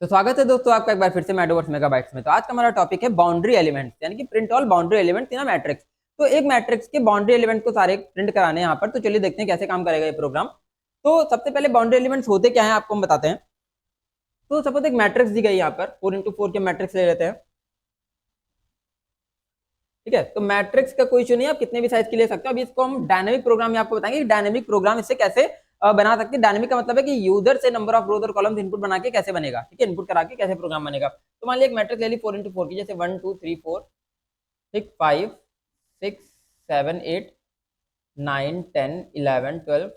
तो स्वागत है दोस्तों आपका एक बार फिर से मैडोवर्स मेगाबाइट्स में। तो आज का हमारा टॉपिक है बाउंड्री एलिमेंट्स, यानी कि print all boundary elements in a matrix. तो एक मैट्रिक्स के बाउंड्री एलिमेंट को सारे प्रिंट कराने हैं यहाँ पर। तो चलिए देखते हैं कैसे काम करेगा ये प्रोग्राम। तो सबसे पहले बाउंड्री एलिमेंट्स होते क्या है आपको हम बताते हैं। तो सपोज एक मैट्रिक्स दी गई यहाँ पर 4x4 के मैट्रिक्स ले लेते हैं, ठीक है। तो मैट्रिक्स का कोई इशू नहीं है, आप कितने भी साइज की ले सकते हो। अभी इसको हम डायनेमिक प्रोग्राम में आपको बताएंगे कि डायनेमिक प्रोग्राम इससे कैसे बना सकते हैं। डायनेमिक का मतलब है कि यूजर से नंबर ऑफ रोज और कॉलम्स इनपुट बना के कैसे बनेगा, ठीक है, इनपुट करा के कैसे प्रोग्राम बनेगा। तो मान लिया एक मैट्रिक्स ले ली 4x4 की, जैसे 1 2 3 4 6 5 6 7 8 9 10 11 12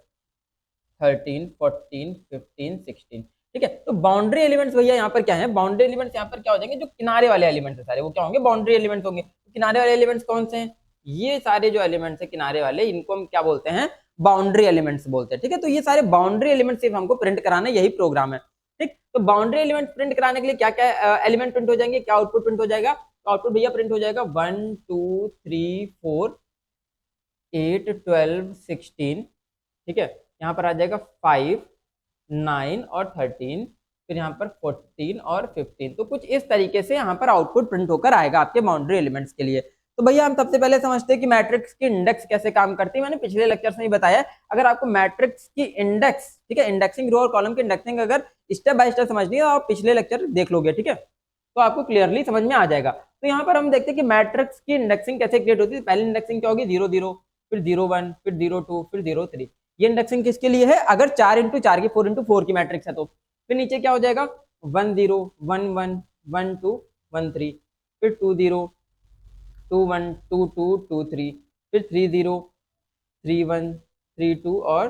13 14 15 16, ठीक है। तो बाउंड्री एलिमेंट्स भैया यहाँ पर क्या है, बाउंड्री एलिमेंट्स यहाँ पर क्या हो जाएंगे, जो किनारे वाले एलिमेंट्स है सारे वो क्या होंगे, बाउंड्री एलिमेंट्स होंगे। तो किनारे वाले एलिमेंट्स कौन से हैं, ये सारे जो एलिमेंट्स है किनारे वाले, इनको हम क्या बोलते हैं, बाउंड्री एलिमेंट्स बोलते हैं, ठीक है। तो ये सारे बाउंड्री एलिमेंट्स सिर्फ हमको प्रिंट कराना है, यही प्रोग्राम है, ठीक। तो बाउंड्री एलिमेंट प्रिंट कराने के लिए क्या क्या एलिमेंट प्रिंट हो जाएंगे, क्या आउटपुट प्रिंट हो जाएगा। तो आउटपुट भैया प्रिंट हो जाएगा 1 2 3 4 8 12 16, ठीक है। यहाँ पर आ जाएगा 5 9 और 13, फिर यहाँ पर 14 और 15। तो कुछ इस तरीके से यहाँ पर आउटपुट प्रिंट होकर आएगा आपके बाउंड्री एलिमेंट्स के लिए। तो भैया हम सबसे पहले समझते हैं कि मैट्रिक्स की इंडेक्स कैसे काम करती है। मैंने पिछले लेक्चर्स में ही बताया, अगर आपको मैट्रिक्स की इंडेक्स, ठीक है, इंडेक्सिंग रो और कॉलम की इंडेक्सिंग अगर स्टेप बाय स्टेप समझनी है तो आप पिछले लेक्चर देख लोगे, ठीक है, तो आपको क्लियरली समझ में आ जाएगा। तो यहाँ पर हम देखते हैं कि मैट्रिक्स की इंडेक्सिंग कैसे क्रिएट होती है। पहली इंडेक्सिंग क्या होगी, 0 0, फिर 0 1, फिर 0 2, फिर 0 3। ये इंडेक्सिंग किसके लिए है, अगर 4x4 की 4x4 की मैट्रिक्स है तो। फिर नीचे क्या हो जाएगा, 1 0 1 1 1 2 1 3, फिर 2 0 2 1 2 2 2 3, फिर 3 0 3 1 3 2 और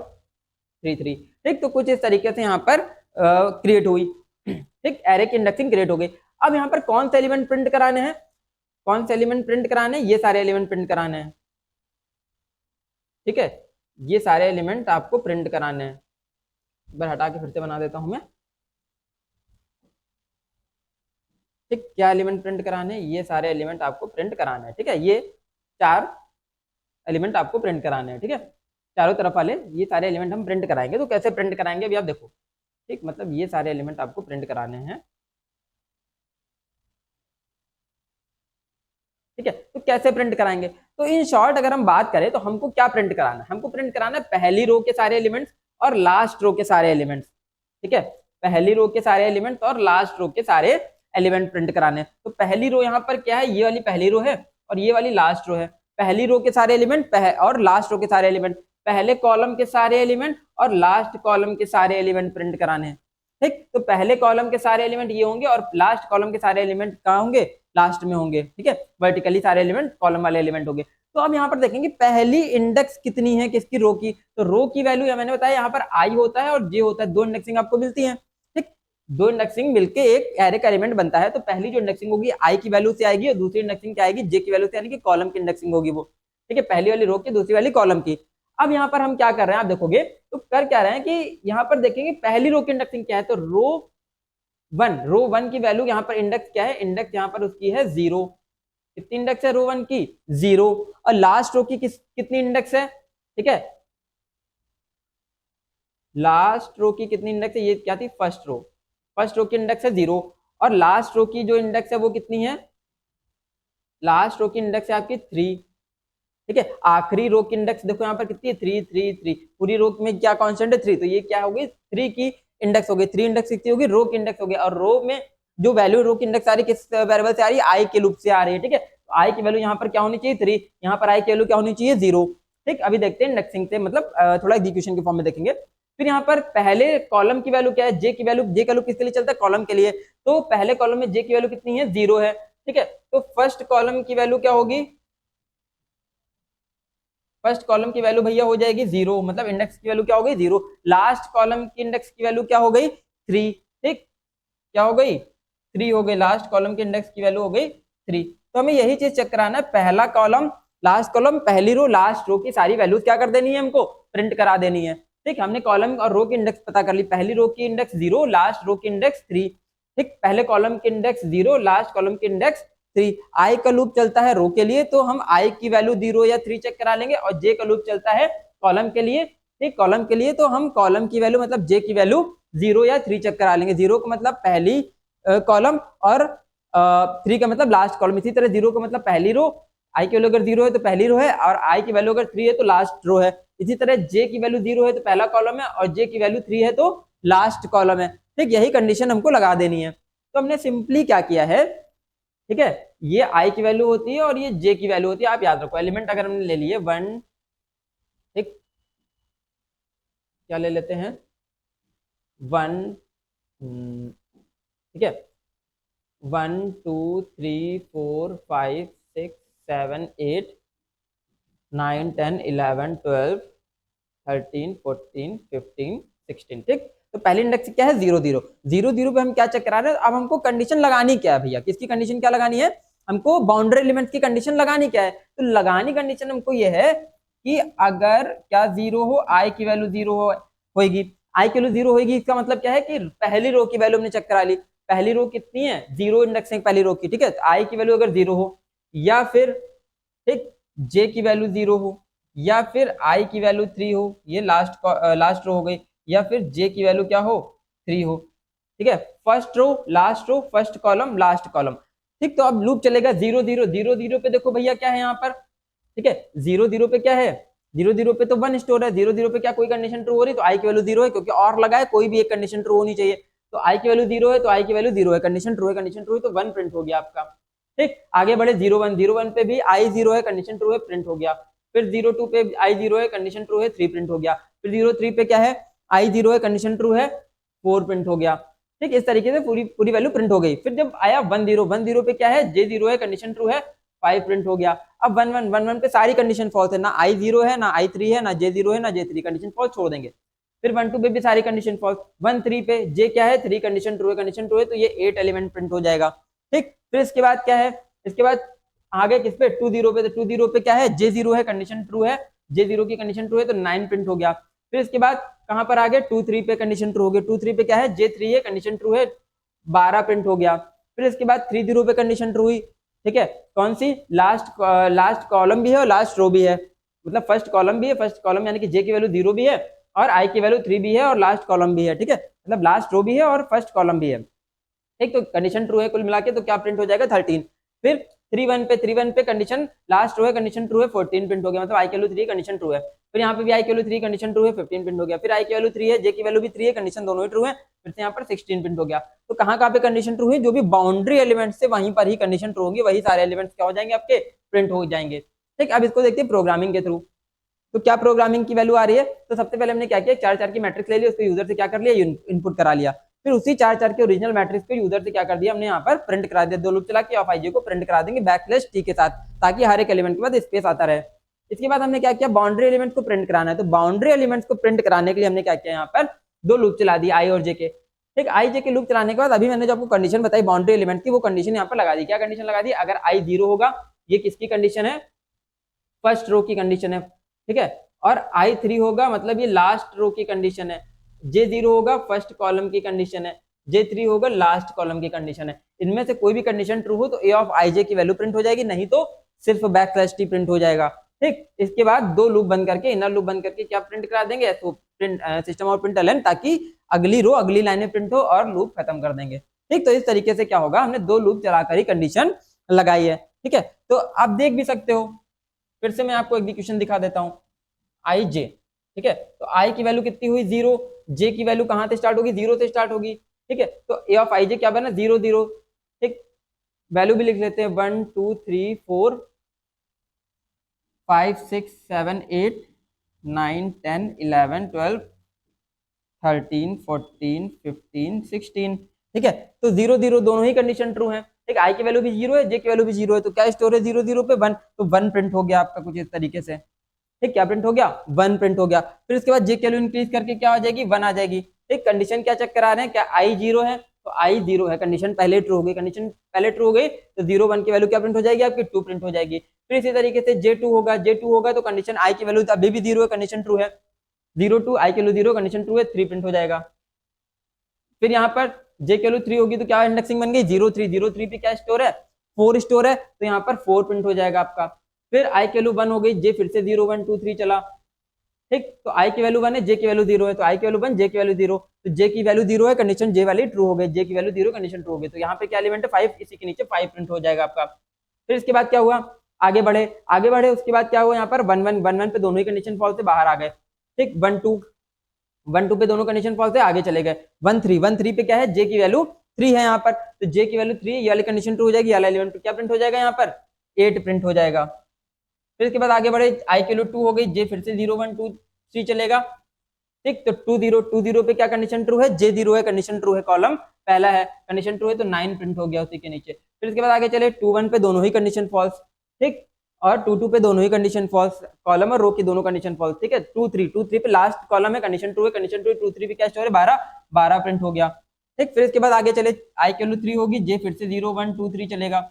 3 3, ठीक। तो कुछ इस तरीके से यहाँ पर क्रिएट हुई, ठीक, एरे की इंडेक्सिंग क्रिएट हो गई। अब यहाँ पर कौन से एलिमेंट प्रिंट कराने हैं, कौन से एलिमेंट प्रिंट कराने हैं, ये सारे एलिमेंट प्रिंट कराने हैं, ठीक है, ये सारे एलिमेंट आपको प्रिंट कराने हैं। एक बार हटा के फिर से बना देता हूं मैं, ठीक। क्या एलिमेंट प्रिंट कराने हैं, ये सारे एलिमेंट आपको प्रिंट कराने हैं, ठीक है। ये 4 एलिमेंट आपको प्रिंट कराने हैं, ठीक है, चारों तरफ वाले ये सारे एलिमेंट हम प्रिंट कराएंगे। तो कैसे प्रिंट कराएंगे अभी आप देखो, ठीक, मतलब ये सारे एलिमेंट आपको प्रिंट कराने हैं, ठीक है। तो कैसे प्रिंट कराएंगे, तो इन शॉर्ट अगर हम बात करें तो हमको क्या प्रिंट कराना है, हमको प्रिंट कराना है पहली रो के सारे एलिमेंट्स और लास्ट रो के सारे एलिमेंट्स, ठीक है। पहली रो के सारे एलिमेंट्स और लास्ट रो के सारे एलिमेंट प्रिंट कराने। तो पहली रो यहाँ पर क्या है, ये वाली पहली रो है और ये वाली लास्ट रो है। पहली रो के सारे एलिमेंट और लास्ट रो के सारे एलिमेंट, पहले कॉलम के सारे एलिमेंट और लास्ट कॉलम के सारे एलिमेंट प्रिंट कराने हैं, ठीक। तो पहले कॉलम के सारे एलिमेंट ये होंगे और लास्ट कॉलम के सारे एलिमेंट कहाँ होंगे, लास्ट में होंगे, ठीक है। वर्टिकली सारे एलिमेंट कॉलम वाले एलिमेंट होंगे। तो अब यहाँ पर देखेंगे पहली इंडेक्स कितनी है किसकी, रो की। तो रो की वैल्यू या मैंने बताया यहाँ पर आई होता है और जे होता है, दो इंडेक्सिंग आपको मिलती है, ठीक। दो इंडेक्सिंग मिलके एक एरे का एलिमेंट बनता है। तो पहली जो इंडेक्सिंग होगी आई की वैल्यू से आएगी और दूसरी इंडेक्सिंग क्या आएगी, जे की वैल्यू से, यानी कि कॉलम की इंडेक्सिंग होगी वो, ठीक है, पहली वाली रो की दूसरी वाली कॉलम की। अब यहाँ पर हम क्या कर रहे हैं आप देखोगे, तो कर क्या रहे हैं कि यहाँ पर देखेंगे पहली रो की इंडेक्सिंग क्या है, तो रो वन की वैल्यू यहाँ पर इंडेक्स क्या है, इंडेक्स यहाँ पर उसकी है 0। कितनी इंडेक्स है रो वन की, 0। और लास्ट रो की कितनी इंडेक्स है, ठीक है, लास्ट रो की कितनी इंडेक्स है, ये क्या थी, फर्स्ट रो की इंडेक्स है 0। और लास्ट रो की जो इंडेक्स है वो कितनी है, लास्ट रो की इंडेक्स है आपकी 3, ठीक है। आखिरी रो की इंडेक्स देखो यहाँ पर कितनी है, 3 3 3। पूरी रो में क्या कांस्टेंट है, 3। तो ये क्या होगी, 3 की इंडेक्स हो गई, 3 इंडेक्स कितनी होगी, रो की इंडेक्स हो गई। और रो में जो वैल्यू रो की इंडेक्स आ रही है किस वेरिएबल से आ रही है, आई के लूप से आ रही है, ठीक है। तो आई की वैल्यू यहाँ पर क्या होनी चाहिए, 3, यहाँ पर आई की वैल्यू क्या होनी चाहिए, 0, ठीक। अभी देखते हैं इंडेक्सिंग से, मतलब थोड़ा एग्जीक्यूशन के फॉर्म में देखेंगे। फिर यहाँ पर पहले कॉलम की वैल्यू क्या है, जे की वैल्यू, जे का लूप किसके लिए चलता है, कॉलम के लिए। तो पहले कॉलम में जे की वैल्यू कितनी है, 0 है, ठीक है। तो फर्स्ट कॉलम की वैल्यू क्या होगी, फर्स्ट कॉलम की वैल्यू भैया हो जाएगी 0, मतलब इंडेक्स की वैल्यू क्या हो गई, 0। लास्ट कॉलम की इंडेक्स की वैल्यू क्या हो गई, 3, ठीक, क्या हो गई, 3 हो गई। लास्ट कॉलम की इंडेक्स की वैल्यू हो गई 3। तो हमें यही चीज चेक कराना है, पहला कॉलम, लास्ट कॉलम, पहली रो, लास्ट रो की सारी वैल्यूज क्या कर देनी है, हमको प्रिंट करा देनी है, ठीक। हमने कॉलम और रो की इंडेक्स पता कर ली, पहली रो की इंडेक्स 0, लास्ट रो की इंडेक्स 3, ठीक। पहले कॉलम की इंडेक्स 0, लास्ट कॉलम की इंडेक्स 3। आई का लूप चलता है रो के लिए, तो हम आई की वैल्यू 0 या 3 चेक करा लेंगे। और जे का लूप चलता है कॉलम के लिए, ठीक, कॉलम के लिए, तो हम कॉलम की वैल्यू मतलब जे की वैल्यू 0 या 3 चेक करा लेंगे। 0 का मतलब पहली कॉलम और 3 का मतलब लास्ट कॉलम। इसी तरह 0 का मतलब पहली रो, आई की वैल्यू अगर 0 है तो पहली रो है, और आई की वैल्यू अगर 3 है तो लास्ट रो है। इसी तरह जे की वैल्यू 0 है तो पहला कॉलम है, और जे की वैल्यू 3 है तो लास्ट कॉलम है। ठीक, यही कंडीशन हमको लगा देनी है। तो हमने सिंपली क्या किया है, ठीक है, ये आई की वैल्यू होती है और ये जे की वैल्यू होती है। आप याद रखो, एलिमेंट अगर हमने ले लिए 1, ठीक, क्या ले लेते हैं 1, ठीक है, 1 2 3 4 5 6 7 8 9 10 11 12 13 14 15 16। ठीक, तो पहली इंडेक्स क्या है 0 0 0 0 पे हम क्या चेक करा रहे हैं। अब हमको कंडीशन लगानी क्या है भैया, किसकी कंडीशन क्या लगानी है, हमको बाउंड्री एलिमेंट की कंडीशन लगानी क्या है। तो लगानी कंडीशन हमको ये है कि अगर क्या 0 हो, आई की वैल्यू 0 होगी, आई की वैल्यू 0 होगी, इसका मतलब क्या है कि पहली रो की वैल्यू हमने चेक करा ली। पहली रो कितनी है, 0 इंडेक्स है पहली रो की, ठीक है, तो आई की वैल्यू अगर 0 हो, या फिर ठीक जे की वैल्यू 0 हो, या फिर आई की वैल्यू 3 हो, ये लास्ट रो हो गई, या फिर जे की वैल्यू क्या हो 3 हो। ठीक है, first row last row, first column last column. ठीक, तो अब लूप चलेगा 0 0 0 0 पे देखो भैया क्या है यहाँ पर, ठीक है, 0 0 पे क्या है, 0 0 पे तो 1 स्टोर है, 0 0 पे क्या कोई कंडीशन ट्रू हो रही, तो आई की वैल्यू 0 है, क्योंकि और लगा है, कोई भी एक कंडीशन ट्रू होनी चाहिए। तो आई की वैल्यू 0 है तो आई की वैल्यू 0 है, कंडीशन ट्रू है, कंडीशन ट्रू है तो 1 प्रिंट हो गया आपका। ठीक, आगे बढ़े 0 1 0 1 पे भी आई 0 है, कंडीशन ट्रू है, प्रिंट हो गया। फिर 0 2 पे आई 0 है, कंडीशन ट्रू है, 3 प्रिंट हो गया। फिर 0 3 पे क्या है, आई 0 है, कंडीशन ट्रू है, 4 प्रिंट हो गया। ठीक, इस तरीके से पूरी पूरी वैल्यू प्रिंट हो गई। फिर जब आया 1 0 1 0 पे क्या है, जे 0 है, कंडीशन ट्रू है, 5 प्रिंट हो गया। अब 1 1 1 1 पे सारी कंडीशन फॉल्स है, ना आई 0 है, ना आई 3 है, ना जे 0 है, ना जे 3, कंडीशन फॉल्स छोड़ देंगे। फिर 1 2 पे भी सारी कंडीशन फॉल्स, 1 3 पे जे क्या है 3, कंडीशन ट्रू है, कंडीशन ट्रू है तो ये 8 एलिमेंट प्रिंट हो जाएगा। ठीक, फिर इसके बाद क्या है, इसके बाद आगे किस पे 2 0 पे, तो 2 0 पे क्या है, जे 0 है, कंडीशन ट्रू है, जे 0 की कंडीशन ट्रू है तो 9 प्रिंट हो गया। फिर इसके बाद कहां पर आ गए 2 3 पे, कंडीशन ट्रू हो गया, 2 3 पे क्या है, जे 3 है, कंडीशन ट्रू है, 12 प्रिंट हो गया। फिर इसके बाद 3 0 पे कंडीशन ट्रू हुई, ठीक है, कौन सी, लास्ट कॉलम भी है और लास्ट रो भी है, मतलब फर्स्ट कॉलम भी है, फर्स्ट कॉलम यानी कि जे की वैल्यू 0 भी है, और आई की वैल्यू 3 भी है, और लास्ट कॉलम भी है। ठीक है, मतलब लास्ट रो भी है और फर्स्ट कॉलम भी है। ठीक, तो कंडीशन ट्रू है कुल मिला के, तो क्या प्रिंट हो जाएगा 13। फिर 3 1 पे कंडीशन लास्ट रो है, कंडीशन ट्रू है, 14 प्रिंट हो गया, मतलब आई की वैल्यू 3 कंडीशन ट्रू है। फिर यहाँ पे भी आई की वैल्यू 3 कंडीशन ट्रू है, 15 प्रिंट हो गया। फिर आई की वैल्यू 3 है, जे की वैल्यू भी 3 है, कंडीशन दोनों ही ट्रू है, फिर से यहाँ पर 16 प्रिंट हो गया। तो कहाँ पे कंडीशन ट्रू हुई, जो भी बाउंड्री एलिमेंट से वहीं पर ही कंडीशन ट्रू होगी, वही सारे एलिमेंट्स क्या हो जाएंगे आपके, प्रिंट हो जाएंगे। ठीक, अब इसको देखते हैं प्रोग्रामिंग के थ्रू। तो क्या प्रोग्रामिंग की वैल्यू आ रही है, तो सबसे पहले हमने क्या किया, 4 4 की मैट्रिक्स ले ली, उसको यूजर से क्या कर लिया, इनपुट करा लिया। फिर उसी 4 4 के ओरिजिनल मैट्रिक्स को यूजर से क्या कर दिया, हमने यहाँ पर प्रिंट करा दिया, 2 लूप चला के ऑफ आई जे को प्रिंट करा देंगे बैकस्लैश टी के साथ, ताकि हर एक एलिमेंट के बाद स्पेस आता रहे। इसके बाद हमने क्या किया, बाउंड्री एलिमेंट को प्रिंट कराना है, तो बाउंड्री एलिमेंट्स को प्रिंट कराने के लिए हमने क्या किया, यहाँ पर 2 लूप चला दी आई और जे के। ठीक, आई जे के लूप चलाने के बाद अभी मैंने जो आपको कंडीशन बताई बाउंड्री एलिमेंट की, वो कंडीशन यहाँ पर लगा दी। क्या कंडीशन लगा दी, अगर आई 0 होगा, ये किसकी कंडीशन है, फर्स्ट रो की कंडीशन है, ठीक है, और आई 3 होगा मतलब ये लास्ट रो की कंडीशन है, जे 0 होगा फर्स्ट कॉलम की कंडीशन है, जे 3 होगा लास्ट कॉलम की कंडीशन है। इनमें से कोई भी कंडीशन ट्रू हो तो ए ऑफ आई जे की वैल्यू प्रिंट हो जाएगी, नहीं तो सिर्फ बैकस्लैश टी प्रिंट हो जाएगा। ठीक, इसके बाद 2 लूप बंद करके, इनर लूप बंद करके क्या प्रिंट करा देंगे, तो प्रिंट सिस्टम और प्रिंट एलन, ताकि अगली रो अगली लाइन में प्रिंट हो और लूप खत्म कर देंगे। ठीक, तो इस तरीके से क्या होगा, हमने 2 लूप चलाकर ही कंडीशन लगाई है। ठीक है, तो आप देख भी सकते हो, फिर से मैं आपको एग्जीक्यूशन दिखा देता हूं, आई जे, ठीक है, तो आई की वैल्यू कितनी हुई 0, जे की वैल्यू कहां से स्टार्ट होगी, 0 से स्टार्ट होगी। ठीक है, तो ए ऑफ आई जे क्या बना 0 0। ठीक, वैल्यू भी लिख लेते हैं 1 2 3 4 5 6 7 8 9 10 11 12 13 14 15 16। ठीक है, तो 0 0 दोनों ही कंडीशन ट्रू है। ठीक, आई की वैल्यू भी 0 है, जे की वैल्यू भी 0 है, तो क्या स्टोर है 0 0 पे 1, तो 1 प्रिंट हो गया आपका कुछ इस तरीके से। ठीक, क्या प्रिंट हो गया, 1 प्रिंट हो गया। फिर इसके बाद जे की वैल्यू इंक्रीज करके क्या हो जाएगी, 1 आ जाएगी। ठीक, कंडीशन क्या चेक करा रहे हैं, क्या आई 0 है, तो आई 0 है, कंडीशन पहले ट्रू हो गई, कंडीशन पहले ट्रू हो गई तो 0 1 की वैल्यू क्या प्रिंट हो जाएगी आपकी, 2 प्रिंट हो जाएगी। फिर इसी तरीके से जे 2 होगा, जे 2 होगा तो कंडीशन आई की वैल्यू अभी भी 0 है, कंडीशन ट्रू है, 0 2 आई की वैल्यू 0, कंडीशन ट्रू है, 3 प्रिंट हो जाएगा। फिर यहाँ पर जे की वैल्यू 3 होगी तो क्या इंडेक्सिंग बन गई 0 3, 0 3 पे क्या स्टोर है, 4 स्टोर है, तो यहाँ पर 4 प्रिंट हो जाएगा आपका। फिर आई की वैल्यू 1 हो गई, जे फिर से 0 1 2 3 चला, ठीक, तो i की वैल्यू 1 है, j की वैल्यू 0 है, तो i की वैल्यू 1, j की वैल्यू 0, तो j की वैल्यू 0 है, कंडीशन j वाली ट्रू हो गई, j की वैल्यू 0 कंडीशन ट्रू हो गई, तो यहाँ पे क्या एलिमेंट है 5, इसी के नीचे 5 प्रिंट हो जाएगा आपका। फिर इसके बाद क्या हुआ, आगे बढ़े उसके बाद क्या हुआ, यहाँ पर 1 1 1 1 पे दोनों ही कंडीशन फॉल्स से बाहर आ गए। ठीक, 1 2 पे दोनों कंडीशन फॉल्स है, आगे चले गए। 1 3 पे क्या है, j की वैल्यू 3 है यहाँ पर, तो j की वैल्यू 3, ये वाली कंडीशन ट्रू हो जाएगी, ये वाला एलिमेंट क्या प्रिंट हो जाएगा यहाँ पर 8 प्रिंट हो जाएगा। फिर इसके बाद आगे बढ़े, i की वैल्यू 2 हो गई, j फिर से 0 1 2 3 चलेगा। ठीक, तो 2 0 पे क्या कंडीशन ट्रू है, j 0 है, कंडीशन ट्रू है, कॉलम पहला है, कंडीशन ट्रू है तो 9 प्रिंट हो गया उसी के नीचे। फिर इसके बाद आगे चले, 2 1 पे दोनों ही कंडीशन फॉल्स, ठीक, और 2 2 पे दोनों ही कंडीशन फॉल्स, कॉलम और रो की दोनों कंडीशन फॉल्स। ठीक है, 2 3 पे लास्ट कॉलम है, कंडीशन ट्रू है, कंडीशन ट्रू है, 2 3 पे क्या स्टोर है 12 प्रिंट हो गया। ठीक, फिर इसके बाद आगे चले, i की वैल्यू 3 होगी, j फिर से 0 1 2 3 चलेगा।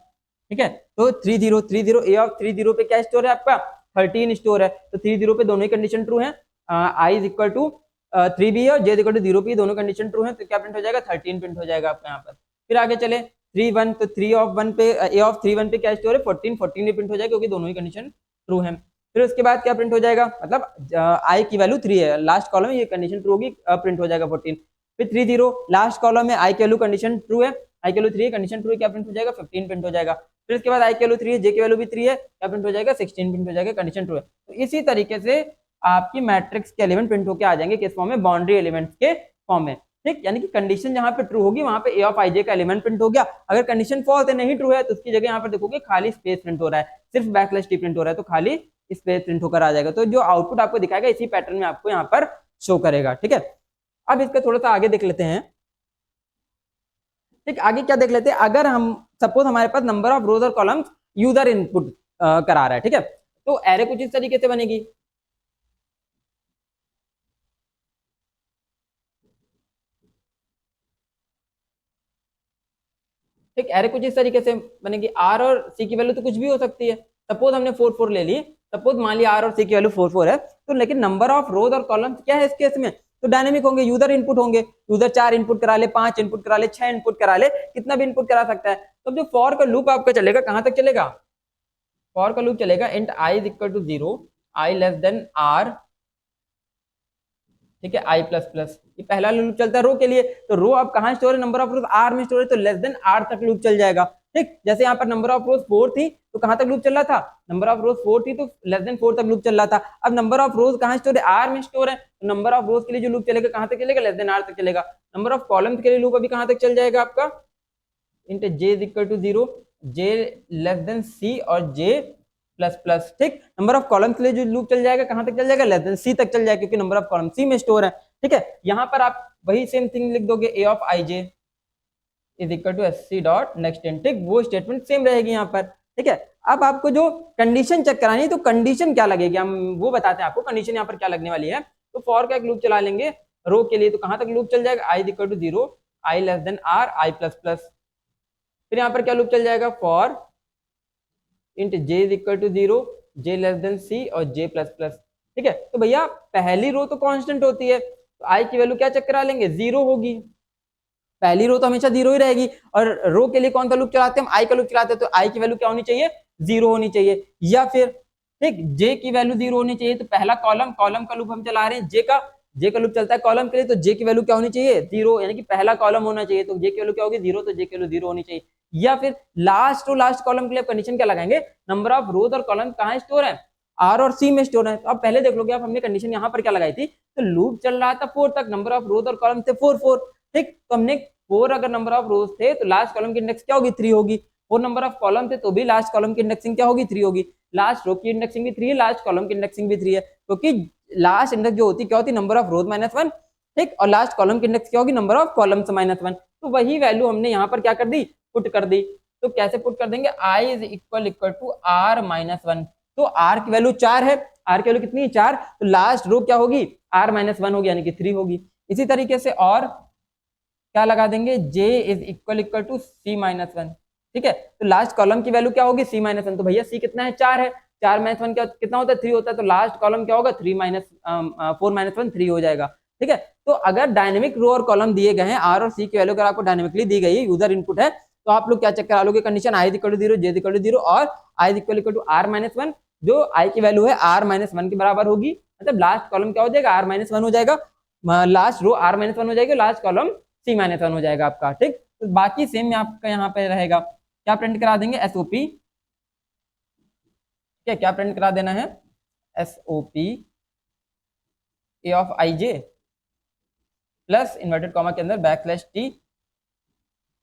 ठीक है, तो 3 0 a ऑफ 3 0 पे क्या स्टोर है आपका 13 स्टोर है, तो 3 0 पे दोनों ही कंडीशन ट्रू है, i इज इक्वल टू 3 भी है और j इक्वल टू 0 भी, दोनों कंडीशन ट्रू है, तो क्या प्रिंट हो जाएगा 13 प्रिंट हो जाएगा आपका यहाँ पर। फिर आगे चले 3 1, तो 3 ऑफ 1 पे a ऑफ 3 1 पे क्या स्टोर है 14 भी प्रिंट हो जाएगा क्योंकि दोनों ही कंडीशन ट्रू है। फिर उसके बाद क्या प्रिंट हो जाएगा, मतलब i की वैल्यू 3 है, लास्ट कॉलम ये कंडीशन ट्रू होगी, प्रिंट हो जाएगा 14। फिर 3 0 लास्ट कॉलम में i की वैल्यू कंडीशन ट्रू है, i की वैल्यू 3 है, कंडीशन ट्रू है, क्या प्रिंट हो जाएगा 15 प्रिंट हो जाएगा। फिर इसके बाद i की वैल्यू 3 है, j की वैल्यू भी 3 है, क्या प्रिंट हो जाएगा 16 प्रिंट हो जाएगा, कंडीशन ट्रू है। तो इसी तरीके से आपकी मैट्रिक्स के एलिमेंट प्रिंट होकर आ जाएंगे किस फॉर्म में, बाउंड्री एलिमेंट्स के फॉर्म में। ठीक, यानी कि कंडीशन जहां पे ट्रू होगी वहां पे a ऑफ ij का एलिमेंट प्रिंट हो गया, अगर कंडीशन फॉल्स है नहीं ट्रू है तो उसकी जगह यहाँ पर देखोगे खाली स्पेस प्रिंट हो रहा है, सिर्फ बैकस्लैश टी प्रिंट हो रहा है, तो खाली स्पेस प्रिंट होकर आ जाएगा। तो जो आउटपुट आपको दिखाएगा इसी पैटर्न में आपको यहाँ पर शो करेगा। ठीक है, अब इसका थोड़ा सा आगे देख लेते हैं। ठीक, आगे क्या देख लेते हैं, अगर हम सपोज हमारे पास नंबर ऑफ रोज और कॉलम्स यूजर इनपुट करा रहा है, ठीक है, तो एरे कुछ इस तरीके से बनेगी। ठीक, एरे कुछ इस तरीके से बनेगी, आर और सी की वैल्यू तो कुछ भी हो सकती है, सपोज हमने 4 4 ले ली, सपोज मान लिया आर और सी की वैल्यू 4 4 है, तो लेकिन नंबर ऑफ रोज और कॉलम्स क्या है इस केस में, तो डायनेमिक होंगे, यूजर इनपुट होंगे, यूजर 4 इनपुट करा ले, 5 इनपुट करा ले, 6 इनपुट करा ले, कितना भी इनपुट करा सकता है। तो जो फॉर का लूप आपका चलेगा कहां तक चलेगा, फॉर का लूप चलेगा int i is equal to 0, i less than r, ठीक है, i प्लस प्लस, ये पहला लूप चलता है रो के लिए, तो रो अब कहां स्टोर है, नंबर ऑफ रोज r में स्टोर है, तो लेस देन r तक लूप चल जाएगा। ठीक, जैसे यहाँ पर नंबर ऑफ रोज 4 थी तो कहां तक लूप चल रहा था, नंबर ऑफ रोज 4 थी तो लेस देन 4 तक लूप चल रहा था। अब नंबर ऑफ रोज कहां स्टोर है, r में स्टोर है, तो नंबर ऑफ रोज के लिए जो लूप चलेगा कहां तक चलेगा, लेस देन r तक चलेगा। नंबर ऑफ कॉलम्स के लिए लूप अभी कहां तक चल जाएगा आपका, int j is equal to 0, j less than c और j प्लस प्लस। ठीक, नंबर ऑफ कॉलम के लिए जो लूप चल जाएगा कहां तक चल जाएगा, लेस देन सी तक चल जाएगा क्योंकि नंबर ऑफ कॉलम सी में स्टोर है। ठीक है, यहां पर आप वही सेम थिंग लिख दोगे, a of i j is equal to sc dot next in. ठीक, वो स्टेटमेंट सेम रहेगी यहाँ पर। ठीक है, अब आपको जो कंडीशन चेक करानी है तो कंडीशन क्या लगेगी हम वो बताते हैं आपको, कंडीशन यहाँ पर क्या लगने वाली है। तो फॉर का एक लूप चला लेंगे रो के लिए, तो कहां तक लूप चल जाएगा, i is equal to 0, i less than r, i plus plus. फिर यहाँ पर क्या लूप चल जाएगा, for int j is equal to 0, j less than c और j प्लस प्लस। ठीक है, तो भैया पहली रो तो कांस्टेंट होती है, तो i की वैल्यू क्या चेक करा लेंगे, 0 होगी, पहली रो तो हमेशा 0 ही रहेगी, और रो के लिए कौन सा लूप चलाते हैं हम, i का लूप चलाते हैं, तो i की वैल्यू क्या होनी चाहिए, 0 होनी चाहिए। या फिर ठीक, j की वैल्यू 0 होनी चाहिए, तो पहला कॉलम का लूप हम चला रहे हैं, j का लूप चलता है कॉलम के लिए, तो j की वैल्यू क्या होनी चाहिए, 0, यानी कि पहला कॉलम होना चाहिए, तो j की वैल्यू क्या होगी 0, तो j की वैल्यू 0 होनी चाहिए। या फिर लास्ट कॉलम के लिए कंडीशन क्या लगाएंगे, नंबर ऑफ रोज और कॉलम कहाँ स्टोर है, r और c में स्टोर है। तो अब पहले देख लोगे आप, हमने कंडीशन यहाँ पर क्या लगाई थी, तो लूप चल रहा था 4 तक, नंबर ऑफ रोज और कॉलम थे 4 4। ठीक, तो हमने 4 अगर नंबर ऑफ रोज थे तो लास्ट कॉलम की इंडेक्स क्या होगी, 3 होगी, 4 नंबर ऑफ कॉलम थे तो भी लास्ट कॉलम की इंडेक्सिंग क्या होगी, 3 होगी, लास्ट रो की इंडेक्सिंग भी 3 है, लास्ट कॉलम की इंडेक्सिंग भी 3 है, क्योंकि लास्ट इंडेक्स जो होती क्या होती, नंबर ऑफ रोज -1। ठीक, और लास्ट कॉलम की इंडेक्स क्या होगी, नंबर ऑफ कॉलम्स -1। तो वही वैल्यू हमने यहाँ पर क्या कर दी, पुट कर दी। तो कैसे पुट कर देंगे, i is equal to r minus 1, तो r की वैल्यू 4 है, r की वैल्यू कितनी है 4, तो लास्ट रो क्या होगी, r माइनस 1 होगी, यानी कि 3 होगी। इसी तरीके से और क्या लगा देंगे, j is equal to c minus 1। ठीक है, तो लास्ट कॉलम की वैल्यू क्या होगी, c माइनस 1, तो भैया c कितना है, 4 है, 4 माइनस 1 कितना होता है, 3 होता है, तो लास्ट कॉलम क्या होगा, 4 माइनस 1 3 हो जाएगा। ठीक है, तो अगर डायनेमिक रो और कॉलम दिए गए हैं, r और c की वैल्यू अगर आपको डायनेमिकली दी गई है, यूजर इनपुट है, तो आप लोग क्या चेक करा लोगे, condition i is equal to 0, j is equal to 0 और i is equal to r minus 1, जो i की वैल्यू है r माइनस 1 के बराबर होगी, मतलब लास्ट कॉलम क्या हो जाएगा, r-1 हो जाएगा, लास्ट रो r-1 हो जाएगी, लास्ट कॉलम c-1 हो जाएगा आपका। ठीक, तो बाकी सेम आपका यहाँ पे रहेगा। क्या प्रिंट करा देंगे, SOP, क्या क्या प्रिंट करा देना है, SOP A of ij plus inverted comma के अंदर \t,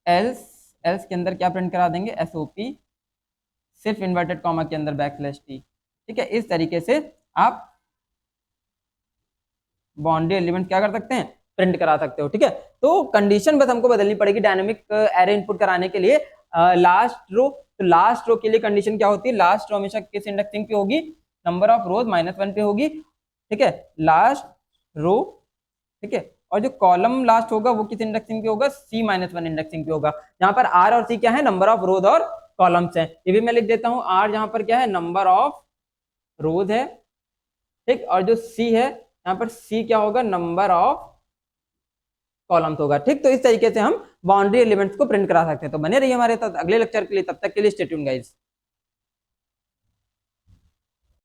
एल्स के अंदर क्या प्रिंट करा देंगे, SOP सिर्फ इन्वर्टेड कॉमा के अंदर \t। ठीक है, इस तरीके से आप बाउंड्री एलिमेंट क्या कर सकते हैं, प्रिंट करा सकते हो। ठीक है, तो कंडीशन बस हमको बदलनी पड़ेगी डायनेमिक एरे इनपुट कराने के लिए। लास्ट रो, तो लास्ट रो के लिए कंडीशन क्या होती है, लास्ट रो हमेशा किस इंडेक्सिंग पे होगी, नंबर ऑफ रोज -1 पे होगी। ठीक है, लास्ट रो। ठीक है, और जो कॉलम लास्ट होगा वो किस इंडेक्सिंग पे होगा, c-1 इंडेक्सिंग पे होगा। यहाँ पर r और c क्या है, नंबर ऑफ रोज और कॉलम्स है। ये भी मैं लिख देता हूँ, r यहाँ पर क्या है, नंबर ऑफ रोज है। ठीक, और जो c है यहाँ पर, c क्या होगा, नंबर ऑफ कॉलम्स होगा। ठीक, तो इस तरीके से हम बाउंड्री एलिमेंट्स को प्रिंट करा सकते हैं। तो बने रहिए हमारे साथ अगले लेक्चर के लिए, तब तक के लिए स्टे ट्यून्ड गाइस।